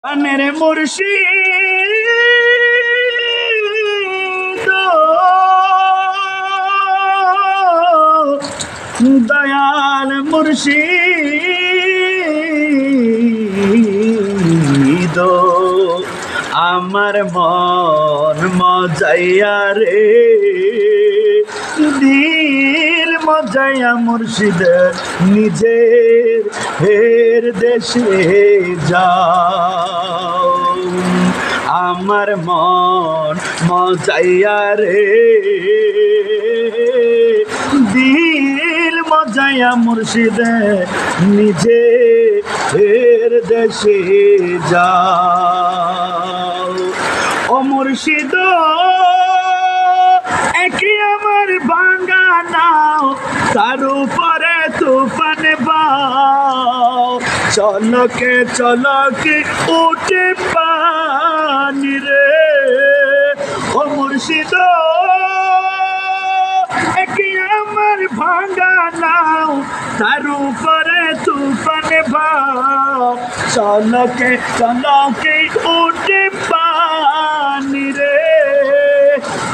আনের মুর্শিদ দয়াল মুর্শিদ আমার মন মজাইয়া রে দিল মজাইয়া মুর্শিদ নিজের হের দেশে যাও আমার মন মজাইয়া রে দিল মজাইয়া মুর্শিদ নিজে হের দেশে যাও ও মুর্শিদ একই আমার ভাঙা নাও তার উপরে তুফান বাও চলকে চলকে উঠে পানি রে ও মুর্শিদ একই আমার ভাঙা নাও তার উপরে তুফান বাও চলকে চলকে উঠে পানি রে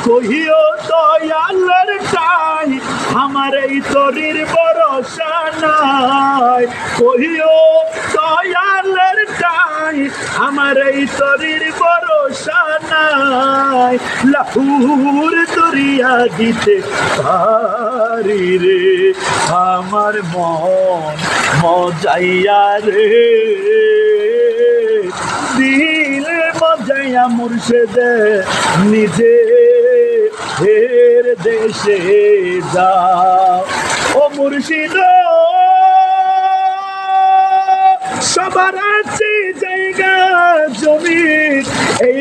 কহিও দয়ালের টাই আমার এই তরির ভরসা নাই কহিও দয়ালের টাই আমার এই তরির ভরসা নাই লাহুর দরিয়া দিতে পারি রে আমার মন মজাইয়া রে দিল মজাইয়া মুর্শিদ নিজে হের দেশে যাও ও মুর্শিদ সবার আছে জায়গা জমি এই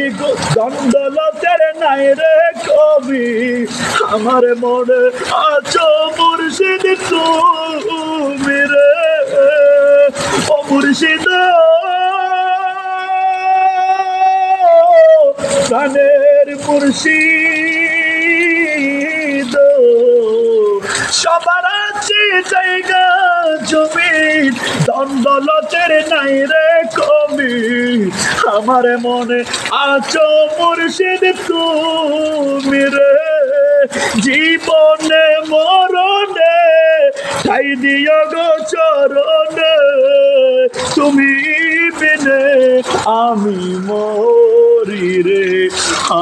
দ্বন্দ্বলতের নাই রে কবি আমার মনে আছো মুর্শিদ তুমি রে ও মুর্শিদ প্রাণের মুর্শিদ সবার আছে জায়গা জমি দ্বন্দ্বলতের নাই রে কবি আমার মনে আছো মুর্শিদ তুমি রে জীবনে মরণে ঠাই দিও গো চরণে তুমি বিনে আমি মরি রে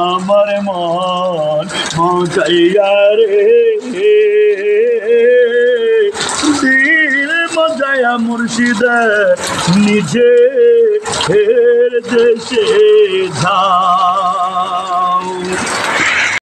আমার মন মজাইয়া রে দিল মজাইয়া মুর্শিদ নিজে হের দেশে যাও।